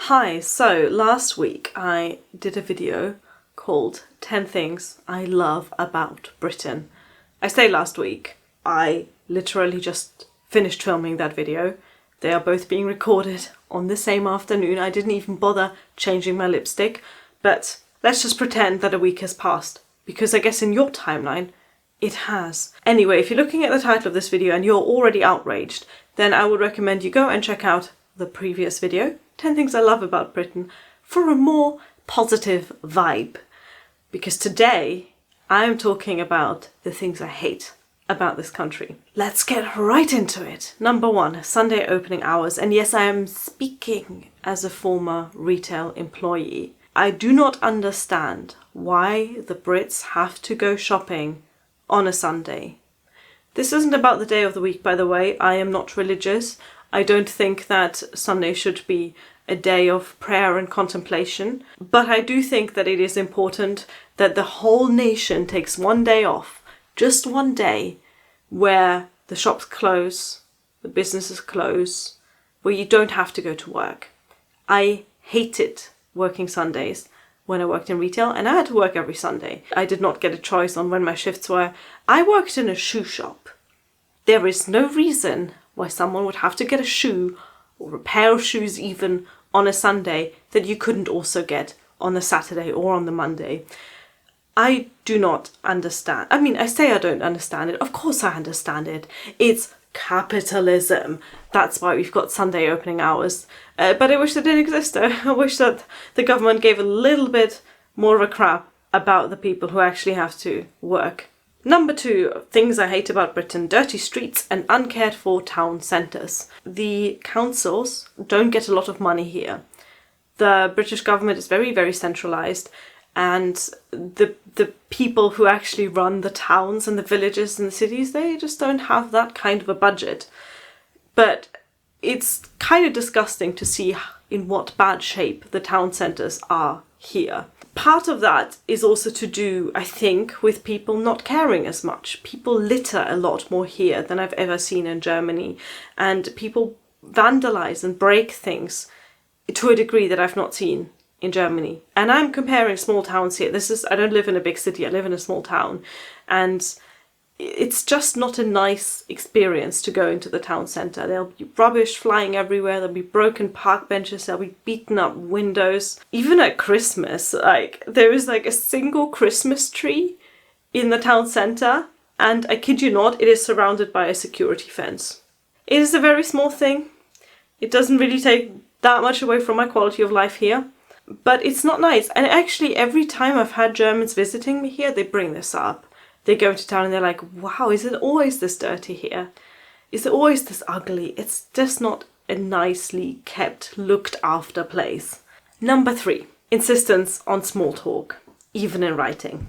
Hi, so last week I did a video called 10 Things I Love About Britain. I say last week, I literally just finished filming that video. They are both being recorded on the same afternoon. I didn't even bother changing my lipstick, but let's just pretend that a week has passed, because I guess in your timeline, it has. Anyway, if you're looking at the title of this video and you're already outraged, then I would recommend you go and check out the previous video, 10 Things I Love About Britain, for a more positive vibe. Because today, I'm talking about the things I hate about this country. Let's get right into it. Number 1, Sunday opening hours. And yes, I am speaking as a former retail employee. I do not understand why the Brits have to go shopping on a Sunday. This isn't about the day of the week, by the way. I am not religious. I don't think that Sunday should be a day of prayer and contemplation, but I do think that it is important that the whole nation takes one day off, just one day, where the shops close, the businesses close, where you don't have to go to work. I hated working Sundays when I worked in retail, and I had to work every Sunday. I did not get a choice on when my shifts were. I worked in a shoe shop. There is no reason why someone would have to get a shoe or a pair of shoes even on a Sunday that you couldn't also get on the Saturday or on the Monday. I do not understand. I mean, I say I don't understand it. Of course I understand it. It's capitalism. That's why we've got Sunday opening hours. But I wish they didn't exist. I wish that the government gave a little bit more of a crap about the people who actually have to work. Number 2, things I hate about Britain: dirty streets and uncared for town centres. The councils don't get a lot of money here. The British government is very, very centralised, and the people who actually run the towns and the villages and the cities, they just don't have that kind of a budget. But it's kind of disgusting to see in what bad shape the town centres are here. Part of that is also to do, I think, with people not caring as much. People litter a lot more here than I've ever seen in Germany, and people vandalise and break things to a degree that I've not seen in Germany. And I'm comparing small towns here. I don't live in a big city, I live in a small town, and it's just not a nice experience to go into the town centre. There'll be rubbish flying everywhere, there'll be broken park benches, there'll be beaten up windows. Even at Christmas, there is a single Christmas tree in the town centre, and I kid you not, it is surrounded by a security fence. It is a very small thing. It doesn't really take that much away from my quality of life here, but it's not nice. And actually, every time I've had Germans visiting me here, they bring this up. They go into town and they're like, wow, is it always this dirty here? Is it always this ugly? It's just not a nicely kept, looked after place. Number 3, insistence on small talk, even in writing.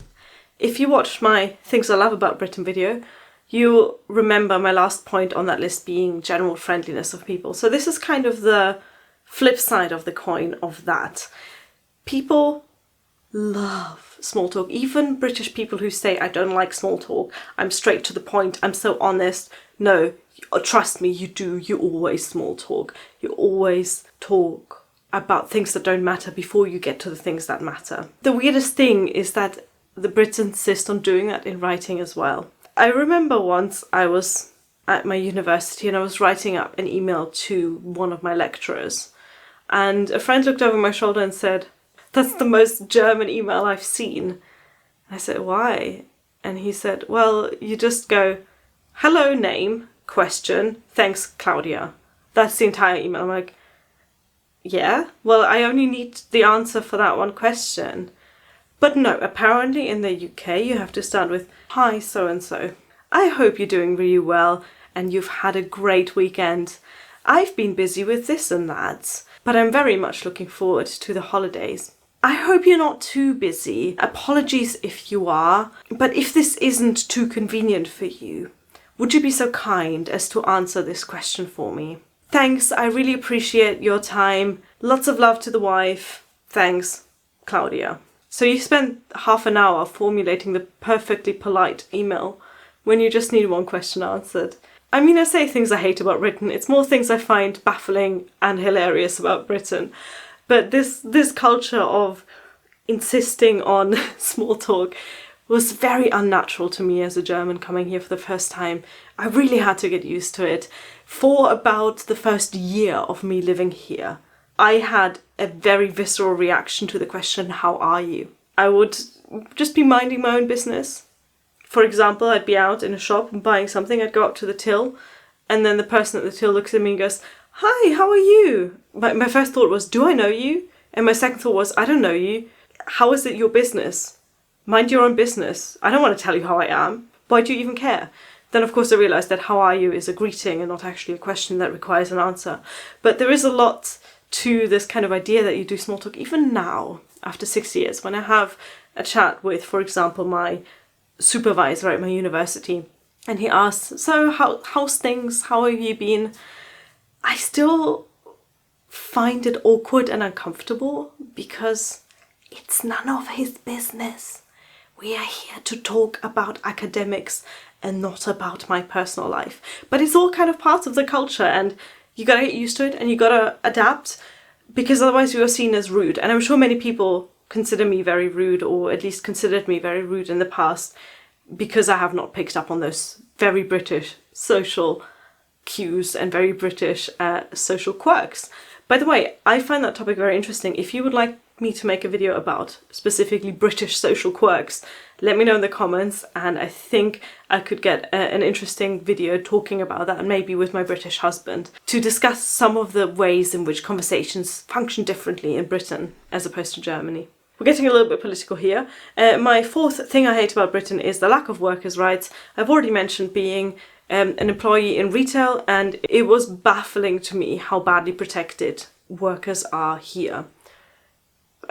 If you watched my Things I Love About Britain video, you'll remember my last point on that list being general friendliness of people. So this is kind of the flip side of the coin of that. People love small talk. Even British people who say, I don't like small talk, I'm straight to the point, I'm so honest. No, trust me, you do. You always small talk. You always talk about things that don't matter before you get to the things that matter. The weirdest thing is that the Brits insist on doing that in writing as well. I remember once I was at my university and I was writing up an email to one of my lecturers, and a friend looked over my shoulder and said, "That's the most German email I've seen." I said, "Why?" And he said, "Well, you just go, hello name, question, thanks Claudia." That's the entire email. I'm like, yeah? Well, I only need the answer for that one question. But no, apparently in the UK you have to start with, hi so-and-so. I hope you're doing really well and you've had a great weekend. I've been busy with this and that, but I'm very much looking forward to the holidays. I hope you're not too busy. Apologies if you are, but if this isn't too convenient for you, would you be so kind as to answer this question for me? Thanks, I really appreciate your time. Lots of love to the wife. Thanks, Claudia. So you spent half an hour formulating the perfectly polite email when you just need one question answered. I mean, I say things I hate about Britain. It's more things I find baffling and hilarious about Britain. But this culture of insisting on small talk was very unnatural to me as a German coming here for the first time. I really had to get used to it. For about the first year of me living here, I had a very visceral reaction to the question, how are you? I would just be minding my own business. For example, I'd be out in a shop and buying something, I'd go up to the till, and then the person at the till looks at me and goes, "Hi, how are you?" My first thought was, do I know you? And my second thought was, I don't know you. How is it your business? Mind your own business. I don't want to tell you how I am. Why do you even care? Then of course I realised that how are you is a greeting and not actually a question that requires an answer. But there is a lot to this kind of idea that you do small talk even now, after 6 years, when I have a chat with, for example, my supervisor at my university, and he asks, so how's things? How have you been? I still find it awkward and uncomfortable because it's none of his business. We are here to talk about academics and not about my personal life. But it's all kind of part of the culture, and you gotta get used to it and you gotta adapt, because otherwise you are seen as rude. And I'm sure many people consider me very rude, or at least considered me very rude in the past, because I have not picked up on those very British social cues and very British social quirks. By the way, I find that topic very interesting. If you would like me to make a video about specifically British social quirks, let me know in the comments, and I think I could get an interesting video talking about that, and maybe with my British husband, to discuss some of the ways in which conversations function differently in Britain as opposed to Germany. We're getting a little bit political here. My fourth thing I hate about Britain is the lack of workers' rights. I've already mentioned being an employee in retail, and it was baffling to me how badly protected workers are here.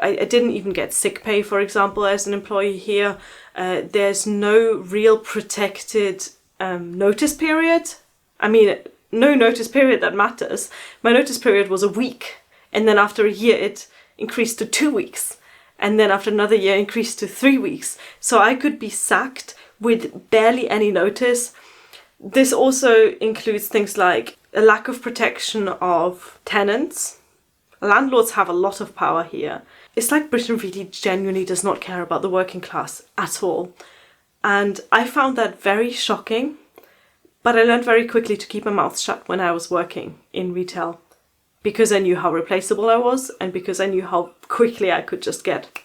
I didn't even get sick pay, for example, as an employee here. There's no real protected notice period. I mean, no notice period that matters. My notice period was a week, and then after a year it increased to 2 weeks, and then after another year increased to 3 weeks. So I could be sacked with barely any notice. This also includes things like a lack of protection of tenants. Landlords have a lot of power here. It's like Britain really genuinely does not care about the working class at all. And I found that very shocking, but I learned very quickly to keep my mouth shut when I was working in retail, because I knew how replaceable I was, and because I knew how quickly I could just get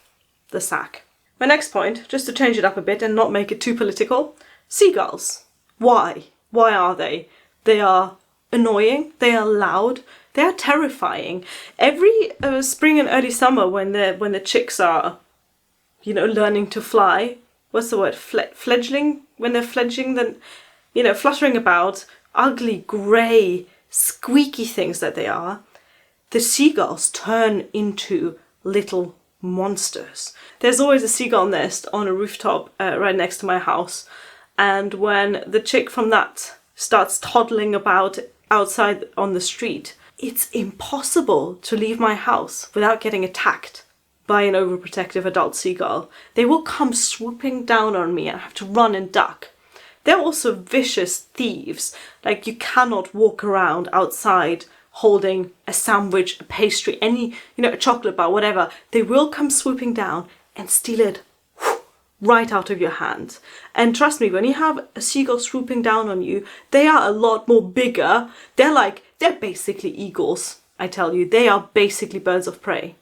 the sack. My next point, just to change it up a bit and not make it too political, seagulls. Why? Why are they? They are annoying, they are loud, they are terrifying. Every spring and early summer when the chicks are, learning to fly, what's the word, fledgling? When they're fledging, then, fluttering about, ugly, grey, squeaky things that they are, the seagulls turn into little monsters. There's always a seagull nest on a rooftop right next to my house, and when the chick from that starts toddling about outside on the street, it's impossible to leave my house without getting attacked by an overprotective adult seagull. They will come swooping down on me and I have to run and duck. They're also vicious thieves. Like, you cannot walk around outside holding a sandwich, a pastry, any, a chocolate bar, whatever. They will come swooping down and steal it right out of your hand. And trust me, when you have a seagull swooping down on you, they are a lot more bigger. They're basically eagles, I tell you. They are basically birds of prey.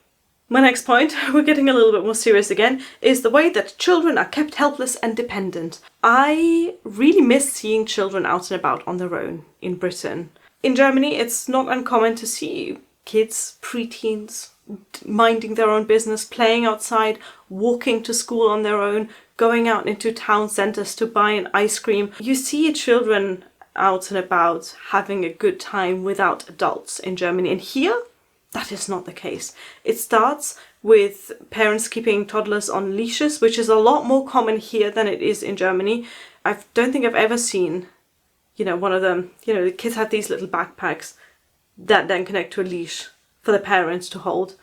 My next point, we're getting a little bit more serious again, is the way that children are kept helpless and dependent. I really miss seeing children out and about on their own in Britain. In Germany, it's not uncommon to see kids, preteens, minding their own business, playing outside, walking to school on their own, going out into town centres to buy an ice cream. You see children out and about having a good time without adults in Germany, and here that is not the case. It starts with parents keeping toddlers on leashes, which is a lot more common here than it is in Germany. I don't think I've ever seen, one of them, the kids have these little backpacks that then connect to a leash for the parents to hold.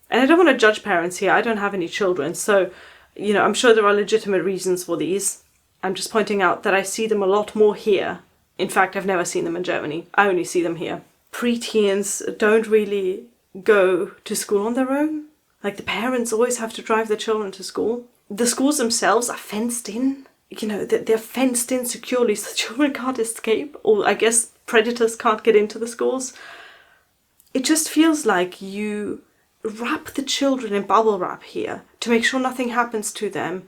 And I don't want to judge parents here. I don't have any children, so, I'm sure there are legitimate reasons for these. I'm just pointing out that I see them a lot more here. In fact, I've never seen them in Germany. I only see them here. Preteens don't really go to school on their own. Like, the parents always have to drive their children to school. The schools themselves are fenced in. You know, they're fenced in securely so the children can't escape, or I guess predators can't get into the schools. It just feels like you wrap the children in bubble wrap here to make sure nothing happens to them.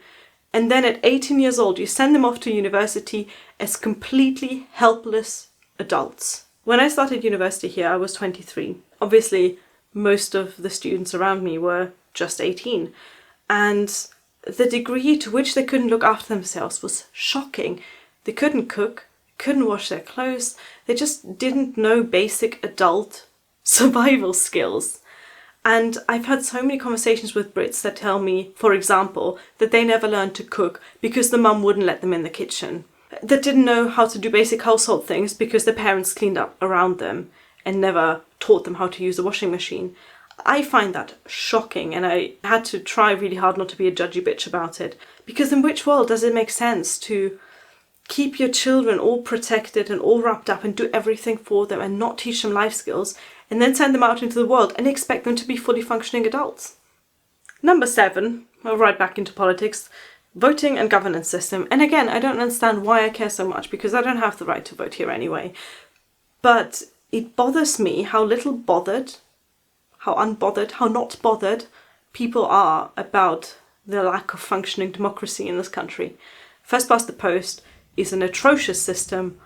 And then at 18 years old, you send them off to university as completely helpless adults. When I started university here, I was 23. Obviously, most of the students around me were just 18. And the degree to which they couldn't look after themselves was shocking. They couldn't cook, couldn't wash their clothes. They just didn't know basic adult survival skills. And I've had so many conversations with Brits that tell me, for example, that they never learned to cook because the mum wouldn't let them in the kitchen. That didn't know how to do basic household things because their parents cleaned up around them and never taught them how to use a washing machine. I find that shocking, and I had to try really hard not to be a judgy bitch about it. Because in which world does it make sense to keep your children all protected and all wrapped up and do everything for them and not teach them life skills, and then send them out into the world and expect them to be fully functioning adults? Number 7, well, right back into politics, voting and governance system. And again, I don't understand why I care so much, because I don't have the right to vote here anyway. But it bothers me how little bothered, how unbothered, how not bothered people are about the lack of functioning democracy in this country. First past the post is an atrocious system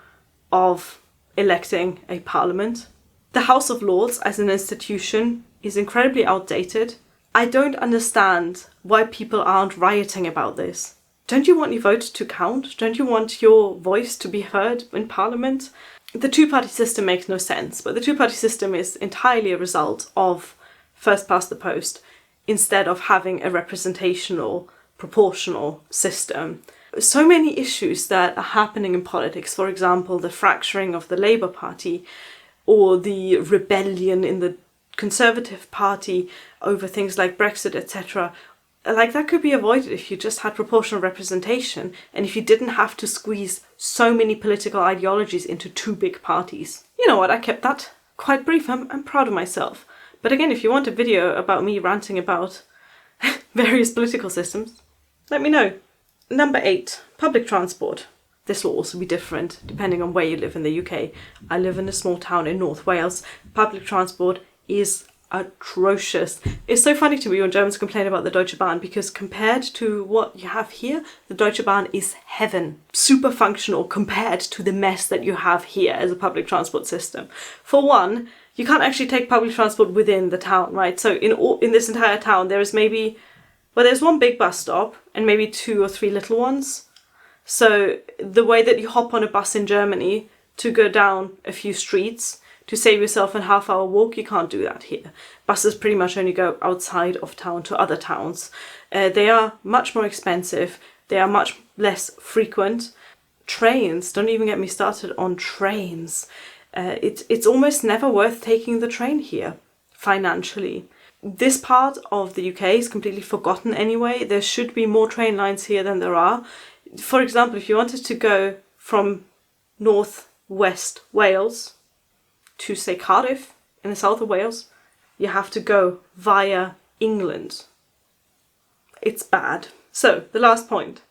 of electing a parliament. The House of Lords as an institution is incredibly outdated. I don't understand why people aren't rioting about this. Don't you want your vote to count? Don't you want your voice to be heard in Parliament? The two-party system makes no sense, but the two-party system is entirely a result of first past the post instead of having a representational, proportional system. So many issues that are happening in politics, for example, the fracturing of the Labour Party or the rebellion in the Conservative Party over things like Brexit, etc. Like, that could be avoided if you just had proportional representation and if you didn't have to squeeze so many political ideologies into two big parties. You know what, I kept that quite brief. I'm proud of myself. But again, if you want a video about me ranting about various political systems, let me know. Number 8, public transport. This will also be different depending on where you live in the UK. I live in a small town in North Wales. Public transport is atrocious. It's so funny to me when Germans complain about the Deutsche Bahn, because compared to what you have here, the Deutsche Bahn is heaven. Super functional compared to the mess that you have here as a public transport system. For one, you can't actually take public transport within the town, right? So in this entire town, there is maybe, well, there's one big bus stop and maybe 2 or 3 little ones. So the way that you hop on a bus in Germany to go down a few streets to save yourself a half-hour walk, you can't do that here. Buses pretty much only go outside of town to other towns. They are much more expensive. They are much less frequent. Trains, don't even get me started on trains. It's almost never worth taking the train here, financially. This part of the UK is completely forgotten anyway. There should be more train lines here than there are. For example, if you wanted to go from North West Wales to, say, Cardiff in the south of Wales, you have to go via England. It's bad. So, the last point,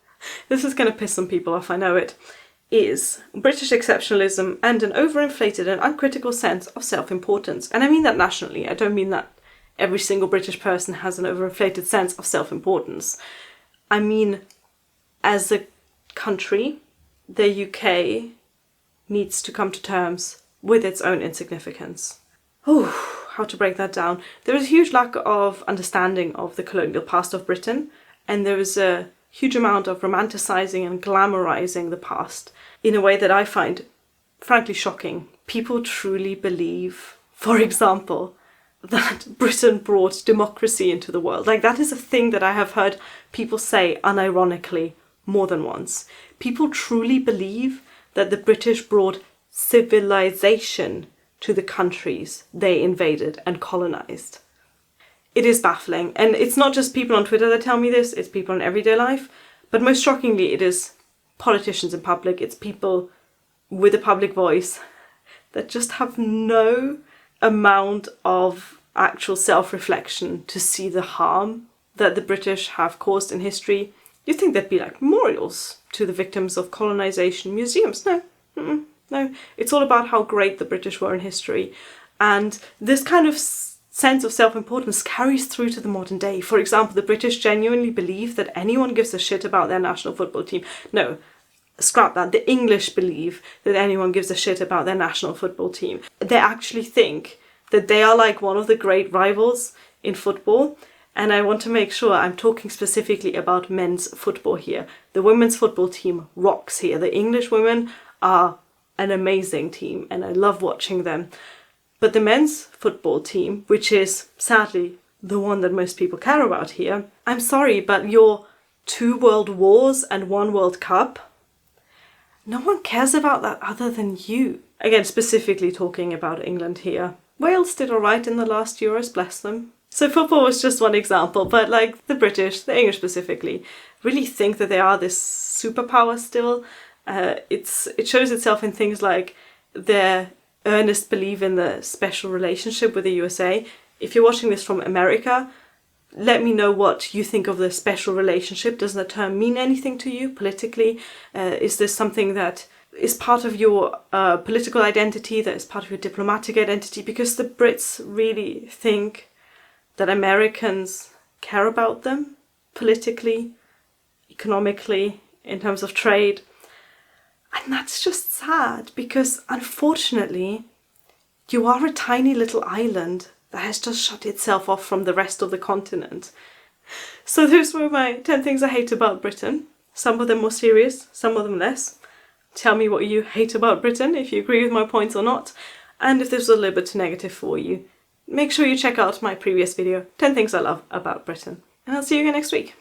this is going to piss some people off, I know it, is British exceptionalism and an overinflated and uncritical sense of self-importance. And I mean that nationally. I don't mean that every single British person has an overinflated sense of self-importance. I mean, as a country, the UK needs to come to terms with its own insignificance. Oh, how to break that down. There is a huge lack of understanding of the colonial past of Britain, and there is a huge amount of romanticising and glamorising the past in a way that I find frankly shocking. People truly believe, for example, that Britain brought democracy into the world. Like, that is a thing that I have heard people say unironically more than once. People truly believe that the British brought civilization to the countries they invaded and colonized. It is baffling, and it's not just people on Twitter that tell me this, it's people in everyday life, but most shockingly it is politicians in public, it's people with a public voice that just have no amount of actual self-reflection to see the harm that the British have caused in history. You'd think there'd be like memorials to the victims of colonization, museums. No, no. It's all about how great the British were in history. And this kind of sense of self-importance carries through to the modern day. For example, the British genuinely believe that anyone gives a shit about their national football team. No, scrap that. The English believe that anyone gives a shit about their national football team. They actually think that they are like one of the great rivals in football. And I want to make sure I'm talking specifically about men's football here. The women's football team rocks here. The English women are an amazing team and I love watching them. But the men's football team, which is sadly the one that most people care about here, I'm sorry, but your 2 world wars and 1 World Cup, no one cares about that other than you. Again, specifically talking about England here. Wales did alright in the last Euros, bless them. So football was just one example, but like the British, the English specifically, really think that they are this superpower still. It shows itself in things like their earnest belief in the special relationship with the USA. If you're watching this from America, let me know what you think of the special relationship. Does the term mean anything to you politically? Is this something that is part of your political identity, that is part of your diplomatic identity? Because the Brits really think that Americans care about them politically, economically, in terms of trade. And that's just sad because unfortunately you are a tiny little island that has just shut itself off from the rest of the continent. So those were my 10 things I hate about Britain. Some of them more serious, some of them less. Tell me what you hate about Britain, if you agree with my points or not. And if this was a little bit too negative for you, make sure you check out my previous video, 10 things I love about Britain. And I'll see you again next week.